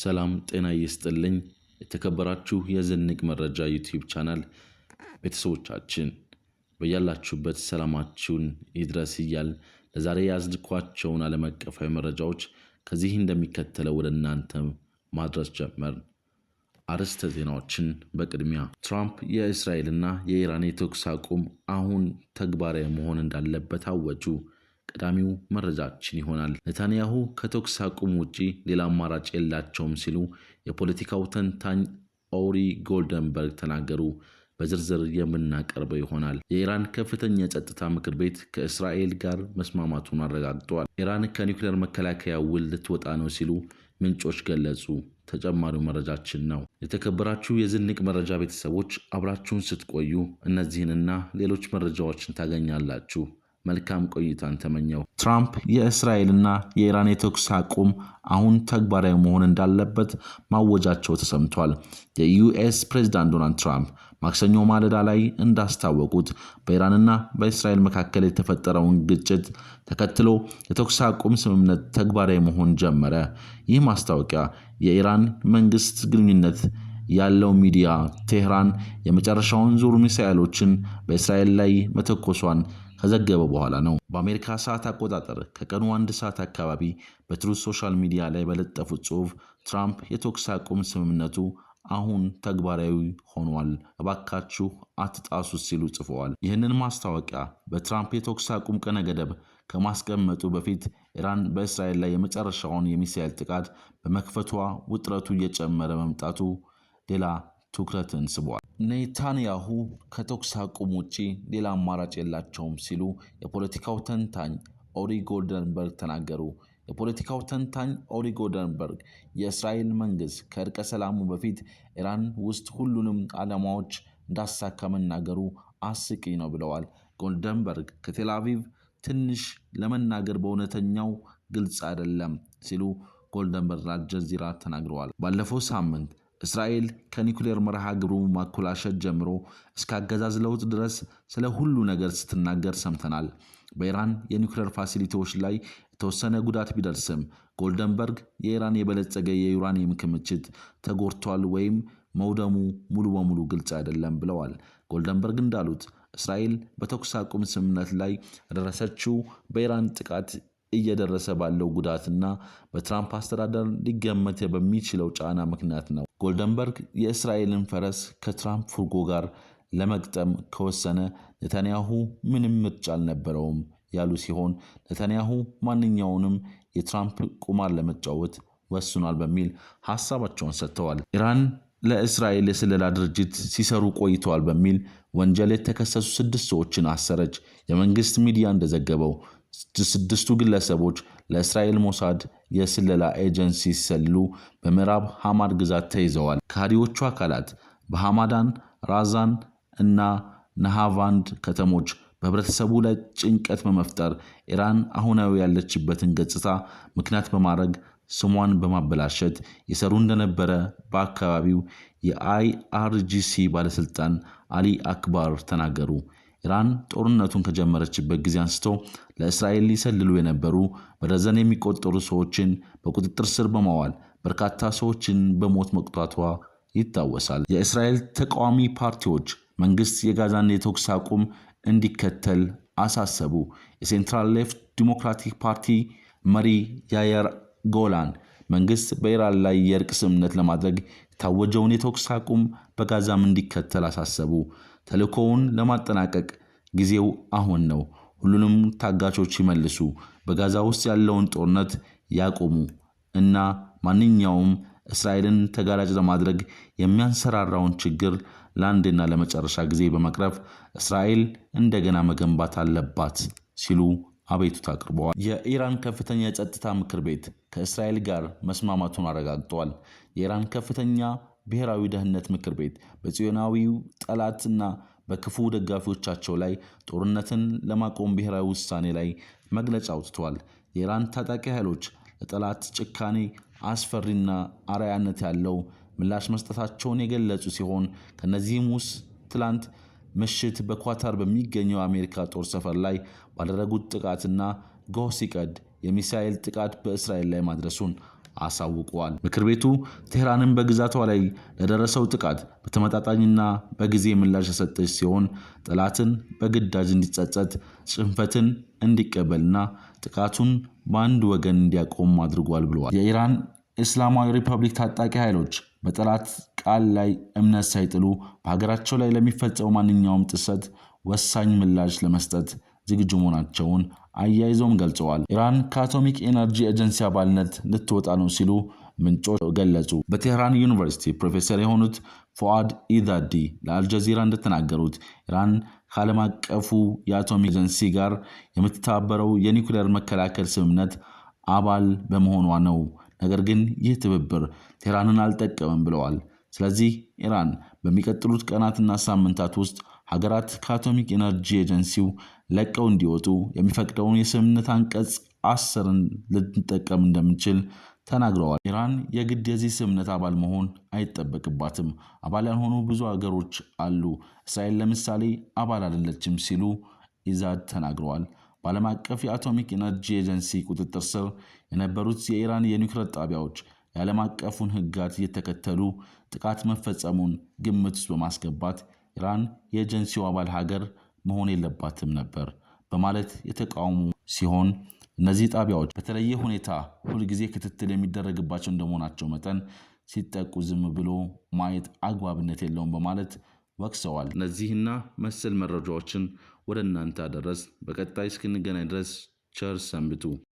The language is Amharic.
ሰላም ጤና ይስጥልኝ የተከበራችሁ የዝንቅ መረጃ ዩቲዩብ ቻናል ቤተሰቦቻችን በያላችሁበት ሰላማችሁን ይድረስ እያል ለዛሬ ያዝንኳቸውን ዓለም አቀፋዊ መረጃዎች ከዚህ እንደሚከተለው ወደ እናንተ ማድረስ ጀመርን። አርዕስተ ዜናዎችን በቅድሚያ ትራምፕ የእስራኤልና የኢራን የተኩስ አቁም አሁን ተግባራዊ መሆን እንዳለበት አወጁ። ቀዳሚው መረጃችን ይሆናል። ኔታንያሁ ከተኩስ አቁም ውጪ ሌላ አማራጭ የላቸውም ሲሉ የፖለቲካው ተንታኝ ኦሪ ጎልደንበርግ ተናገሩ። በዝርዝር የምናቀርበው ይሆናል። የኢራን ከፍተኛ የጸጥታ ምክር ቤት ከእስራኤል ጋር መስማማቱን አረጋግጧል። ኢራን ከኒውክሌር መከላከያ ውል ልትወጣ ነው ሲሉ ምንጮች ገለጹ። ተጨማሪው መረጃችን ነው። የተከበራችሁ የዝንቅ መረጃ ቤተሰቦች አብራችሁን ስትቆዩ እነዚህንና ሌሎች መረጃዎችን ታገኛላችሁ። መልካም ቆይታን ተመኘው። ትራምፕ የእስራኤልና የኢራን የተኩስ አቁም አሁን ተግባራዊ መሆን እንዳለበት ማወጃቸው ተሰምቷል። የዩኤስ ፕሬዝዳንት ዶናልድ ትራምፕ ማክሰኞ ማለዳ ላይ እንዳስታወቁት በኢራንና በእስራኤል መካከል የተፈጠረውን ግጭት ተከትሎ የተኩስ አቁም ስምምነት ተግባራዊ መሆን ጀመረ። ይህ ማስታወቂያ የኢራን መንግስት ግንኙነት ያለው ሚዲያ ቴህራን የመጨረሻውን ዙር ሚሳኤሎችን በእስራኤል ላይ መተኮሷን ከዘገበ በኋላ ነው። በአሜሪካ ሰዓት አቆጣጠር ከቀኑ 1 ሰዓት አካባቢ በትሩዝ ሶሻል ሚዲያ ላይ በለጠፉት ጽሑፍ ትራምፕ የተኩስ አቁም ስምምነቱ አሁን ተግባራዊ ሆኗል፣ እባካችሁ አትጣሱት ሲሉ ጽፈዋል። ይህንን ማስታወቂያ በትራምፕ የተኩስ አቁም ቀነ ገደብ ከማስቀመጡ በፊት ኢራን በእስራኤል ላይ የመጨረሻውን የሚሳኤል ጥቃት በመክፈቷ ውጥረቱ እየጨመረ መምጣቱ ሌላ ትኩረትን ስቧል። ኔታንያሁ ከተኩስ አቁም ውጪ ሌላ አማራጭ የላቸውም ሲሉ የፖለቲካው ተንታኝ ኦሪ ጎልደንበርግ ተናገሩ። የፖለቲካው ተንታኝ ኦሪ ጎልደንበርግ የእስራኤል መንግስት ከእርቀ ሰላሙ በፊት ኢራን ውስጥ ሁሉንም ዓላማዎች እንዳሳካ መናገሩ አስቂኝ ነው ብለዋል። ጎልደንበርግ ከቴል አቪቭ ትንሽ ለመናገር በእውነተኛው ግልጽ አይደለም ሲሉ ጎልደንበርግ አልጀዚራ ተናግረዋል። ባለፈው ሳምንት እስራኤል ከኒውክሌር መርሃ ግብሩ ማኮላሸት ጀምሮ እስከ አገዛዝ ለውጥ ድረስ ስለ ሁሉ ነገር ስትናገር ሰምተናል። በኢራን የኒውክሌር ፋሲሊቲዎች ላይ የተወሰነ ጉዳት ቢደርስም ጎልደንበርግ የኢራን የበለጸገ የዩራኒየም ክምችት ተጎድቷል ወይም መውደሙ ሙሉ በሙሉ ግልጽ አይደለም ብለዋል። ጎልደንበርግ እንዳሉት እስራኤል በተኩስ አቁም ስምምነት ላይ ደረሰችው በኢራን ጥቃት እየደረሰ ባለው ጉዳትና በትራምፕ አስተዳደር ሊገመት በሚችለው ጫና ምክንያት ነው። ጎልደንበርግ የእስራኤልን ፈረስ ከትራምፕ ፉርጎ ጋር ለመግጠም ከወሰነ ኔታንያሁ ምንም ምርጫ አልነበረውም ያሉ ሲሆን ኔታንያሁ ማንኛውንም የትራምፕ ቁማር ለመጫወት ወስኗል በሚል ሐሳባቸውን ሰጥተዋል። ኢራን ለእስራኤል የስለላ ድርጅት ሲሰሩ ቆይተዋል በሚል ወንጀል የተከሰሱ 6 ሰዎችን አሰረች። የመንግስት ሚዲያ እንደዘገበው 6ቱ ግለሰቦች ለእስራኤል ሞሳድ የስለላ ኤጀንሲ ሲሰልሉ በምዕራብ ሐማድ ግዛት ተይዘዋል። ከሃዲዎቹ አካላት በሐማዳን፣ ራዛን እና ነሃቫንድ ከተሞች በህብረተሰቡ ላይ ጭንቀት በመፍጠር ኢራን አሁናዊ ያለችበትን ገጽታ ምክንያት በማድረግ ስሟን በማበላሸት የሰሩ እንደነበረ በአካባቢው የአይአርጂሲ ባለስልጣን አሊ አክባር ተናገሩ። ኢራን ጦርነቱን ከጀመረችበት ጊዜ አንስቶ ለእስራኤል ሊሰልሉ የነበሩ በደርዘን የሚቆጠሩ ሰዎችን በቁጥጥር ስር በማዋል በርካታ ሰዎችን በሞት መቅጣቷ ይታወሳል። የእስራኤል ተቃዋሚ ፓርቲዎች መንግስት የጋዛን የተኩስ አቁም እንዲከተል አሳሰቡ። የሴንትራል ሌፍት ዲሞክራቲክ ፓርቲ መሪ ያየር ጎላን መንግስት በኢራን ላይ የእርቅ ስምምነት ለማድረግ የታወጀውን የተኩስ አቁም በጋዛም እንዲከተል አሳሰቡ። ተልእኮውን ለማጠናቀቅ ጊዜው አሁን ነው፣ ሁሉንም ታጋቾች ይመልሱ፣ በጋዛ ውስጥ ያለውን ጦርነት ያቆሙ እና ማንኛውም እስራኤልን ተጋላጭ ለማድረግ የሚያንሰራራውን ችግር ለአንድና ለመጨረሻ ጊዜ በመቅረፍ እስራኤል እንደገና መገንባት አለባት ሲሉ አቤቱታ አቅርበዋል። የኢራን ከፍተኛ የጸጥታ ምክር ቤት ከእስራኤል ጋር መስማማቱን አረጋግጧል። የኢራን ከፍተኛ ብሔራዊ ደህንነት ምክር ቤት በጽዮናዊው ጠላትና በክፉ ደጋፊዎቻቸው ላይ ጦርነትን ለማቆም ብሔራዊ ውሳኔ ላይ መግለጫ አውጥቷል። የኢራን ታጣቂ ኃይሎች ለጠላት ጭካኔ አስፈሪና አርአያነት ያለው ምላሽ መስጠታቸውን የገለጹ ሲሆን ከነዚህም ውስጥ ትላንት ምሽት በኳታር በሚገኘው የአሜሪካ ጦር ሰፈር ላይ ባደረጉት ጥቃትና ጎህ ሲቀድ የሚሳኤል ጥቃት በእስራኤል ላይ ማድረሱን አሳውቀዋል። ምክር ቤቱ ቴህራንን በግዛቷ ላይ ለደረሰው ጥቃት በተመጣጣኝና በጊዜ ምላሽ የሰጠች ሲሆን ጠላትን በግዳጅ እንዲጸጸት፣ ሽንፈትን እንዲቀበልና ጥቃቱን በአንድ ወገን እንዲያቆም አድርጓል ብለዋል። የኢራን እስላማዊ ሪፐብሊክ ታጣቂ ኃይሎች በጠላት ቃል ላይ እምነት ሳይጥሉ በሀገራቸው ላይ ለሚፈጸሙ ማንኛውም ጥሰት ወሳኝ ምላሽ ለመስጠት ዝግጁ መሆናቸውን አያይዘውም ገልጸዋል። ኢራን ከአቶሚክ ኤነርጂ ኤጀንሲ አባልነት ልትወጣ ነው ሲሉ ምንጮች ገለጹ። በቴህራን ዩኒቨርሲቲ ፕሮፌሰር የሆኑት ፉአድ ኢዛዲ ለአልጀዚራ እንደተናገሩት ኢራን ከዓለም አቀፉ የአቶሚክ ኤጀንሲ ጋር የምትተባበረው የኒውክሌር መከላከል ስምምነት አባል በመሆኗ ነው። ነገር ግን ይህ ትብብር ቴህራንን አልጠቀመም ብለዋል። ስለዚህ ኢራን በሚቀጥሉት ቀናትና ሳምንታት ውስጥ ሀገራት ከአቶሚክ ኤነርጂ ኤጀንሲው ለቀው እንዲወጡ የሚፈቅደውን የስምምነት አንቀጽ 10ን ልትጠቀም እንደምትችል ተናግረዋል። ኢራን የግድ የዚህ ስምምነት አባል መሆን አይጠበቅባትም። አባል ያልሆኑ ብዙ ሀገሮች አሉ። እስራኤል ለምሳሌ አባል አይደለችም ሲሉ ኢዛድ ተናግረዋል። በዓለም አቀፍ የአቶሚክ ኤነርጂ ኤጀንሲ ቁጥጥር ስር የነበሩት የኢራን የኒውክሌር ጣቢያዎች የዓለም አቀፉን ሕግጋት እየተከተሉ ጥቃት መፈጸሙን ግምት ውስጥ በማስገባት ኢራን የኤጀንሲው አባል ሀገር መሆን የለባትም ነበር በማለት የተቃውሙ ሲሆን እነዚህ ጣቢያዎች በተለየ ሁኔታ ሁልጊዜ ክትትል የሚደረግባቸው እንደመሆናቸው መጠን ሲጠቁ ዝም ብሎ ማየት አግባብነት የለውም በማለት ወቅሰዋል። እነዚህና መሰል መረጃዎችን ወደ እናንተ አደረስ። በቀጣይ እስክንገናኝ ድረስ ቸር ሰንብቱ።